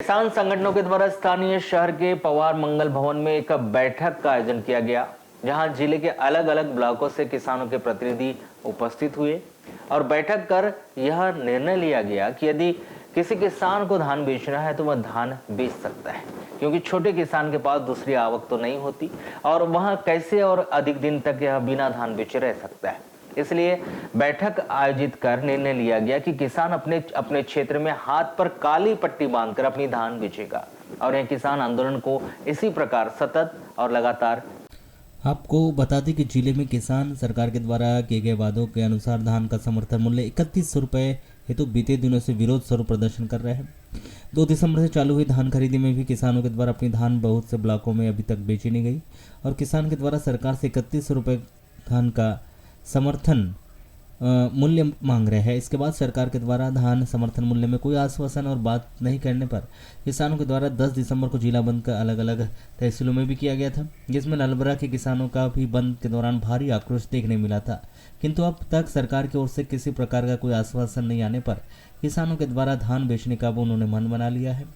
किसान संगठनों के द्वारा स्थानीय शहर के पवार मंगल भवन में एक बैठक का आयोजन किया गया, जहां जिले के अलग अलग ब्लॉकों से किसानों के प्रतिनिधि उपस्थित हुए और बैठक कर यह निर्णय लिया गया कि यदि किसी किसान को धान बेचना है तो वह धान बेच सकता है, क्योंकि छोटे किसान के पास दूसरी आवक तो नहीं होती और वह कैसे और अधिक दिन तक यह बिना धान बेचे रह सकता है। इसलिए बैठक आयोजित कर निर्णय लिया गया कि किसान अपने अपने क्षेत्र में हाथ पर काली पट्टी बांधकर अपनी धान बेचेगा और यह किसान आंदोलन को इसी प्रकार सतत और लगातार। आपको बता दें कि जिले में किसान सरकार के द्वारा किए गए वादों के अनुसार धान का समर्थन मूल्य 3100 रुपये हेतु बीते दिनों से विरोध स्वरूप प्रदर्शन कर रहे हैं। 2 दिसंबर से चालू हुई धान खरीदी में भी किसानों के द्वारा अपनी धान बहुत से ब्लॉकों में अभी तक बेची नहीं गई और किसान के द्वारा सरकार से 3100 रुपये धान का समर्थन मूल्य मांग रहे हैं। इसके बाद सरकार के द्वारा धान समर्थन मूल्य में कोई आश्वासन और बात नहीं करने पर किसानों के द्वारा 10 दिसंबर को जिला बंद का अलग अलग तहसीलों में भी किया गया था, जिसमें नलबरा के किसानों का भी बंद के दौरान भारी आक्रोश देखने मिला था। किंतु अब तक सरकार की ओर से किसी प्रकार का कोई आश्वासन नहीं आने पर किसानों के द्वारा धान बेचने का अब उन्होंने मन बना लिया है,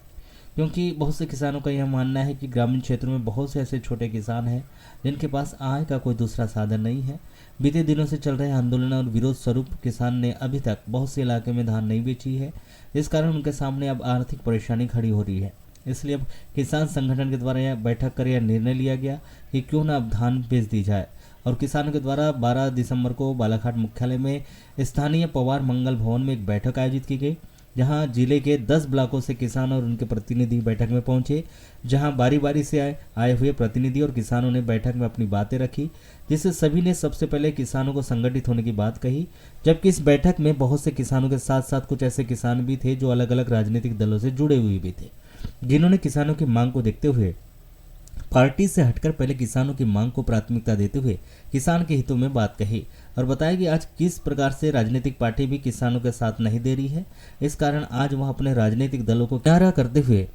क्योंकि बहुत से किसानों का यह मानना है कि ग्रामीण क्षेत्रों में बहुत से ऐसे छोटे किसान हैं जिनके पास आय का कोई दूसरा साधन नहीं है। बीते दिनों से चल रहे आंदोलन और विरोध स्वरूप किसान ने अभी तक बहुत से इलाके में धान नहीं बेची है, जिस कारण उनके सामने अब आर्थिक परेशानी खड़ी हो रही है। इसलिए अब किसान संगठन के द्वारा यह बैठक कर यह निर्णय लिया गया कि क्यों न अब धान बेच दी जाए और किसानों के द्वारा 12 दिसंबर को बालाघाट मुख्यालय में स्थानीय पवार मंगल भवन में एक बैठक आयोजित की गई, जहां जिले के 10 ब्लॉकों से किसान और उनके प्रतिनिधि बैठक में पहुंचे, जहां बारी बारी से आए हुए प्रतिनिधि और किसानों ने बैठक में अपनी बातें रखी, जिससे सभी ने सबसे पहले किसानों को संगठित होने की बात कही। जबकि इस बैठक में बहुत से किसानों के साथ साथ कुछ ऐसे किसान भी थे जो अलग अलग राजनीतिक दलों से जुड़े हुए भी थे, जिन्होंने किसानों की मांग को देखते हुए पार्टी से हटकर पहले किसानों की मांग को प्राथमिकता देते हुए किसान के हितों में बात कही और बताया कि आज किस प्रकार से राजनीतिक पार्टी भी किसानों के साथ नहीं दे रही है। इस कारण आज वह अपने राजनीतिक दलों को किनारा करते हुए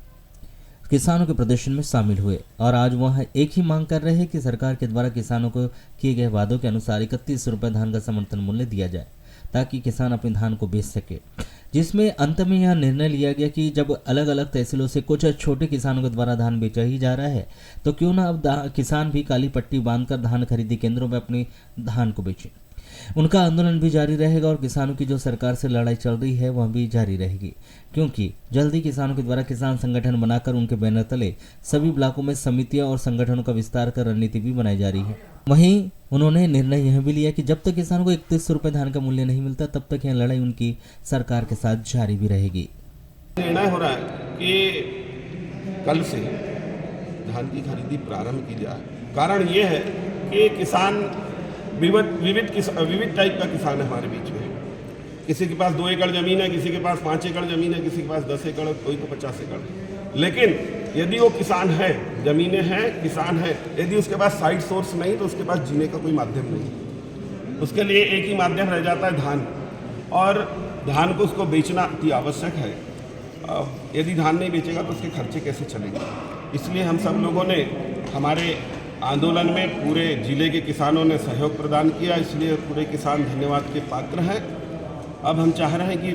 किसानों के प्रदर्शन में शामिल हुए और आज वह एक ही मांग कर रहे हैं कि सरकार के द्वारा किसानों को किए गए वादों के अनुसार 3100 रुपये धान का समर्थन मूल्य दिया जाए, ताकि किसान अपने धान को बेच सके। जिसमें अंत में यह निर्णय लिया गया कि जब अलग अलग तहसीलों से कुछ छोटे किसानों के द्वारा धान बेचा ही जा रहा है, तो क्यों ना अब किसान भी काली पट्टी बांधकर धान खरीदी केंद्रों में अपनी धान को बेचे। उनका आंदोलन भी जारी रहेगा और किसानों की जो सरकार से लड़ाई चल रही है वह भी जारी रहेगी, क्योंकि जल्दी किसानों के द्वारा किसान संगठन बनाकर उनके बैनर तले सभी ब्लॉकों में समितियां और संगठनों का विस्तार कर रणनीति भी बनाई जा रही है। वहीं उन्होंने निर्णय यह भी लिया कि जब तक किसानों को 3100 रुपये धान का मूल्य नहीं मिलता, तब तक यह लड़ाई उनकी सरकार के साथ जारी भी रहेगी। निर्णय हो रहा है कि कल से धान की खरीदी प्रारंभ की जाए। कारण ये है कि किसान विविध टाइप का किसान है हमारे बीच में। किसी के पास 2 एकड़ ज़मीन है, किसी के पास 5 एकड़ ज़मीन है, किसी के पास 10 एकड़, कोई तो 50 एकड़। लेकिन यदि वो किसान है, ज़मीनें हैं, किसान है, यदि उसके पास साइड सोर्स नहीं तो उसके पास जीने का कोई माध्यम नहीं। उसके लिए एक ही माध्यम रह जाता है धान, और धान को उसको बेचना अति आवश्यक है। यदि धान नहीं बेचेगा तो उसके खर्चे कैसे चलेंगे। इसलिए हम सब लोगों ने हमारे आंदोलन में पूरे जिले के किसानों ने सहयोग प्रदान किया, इसलिए पूरे किसान धन्यवाद के पात्र हैं। अब हम चाह रहे हैं कि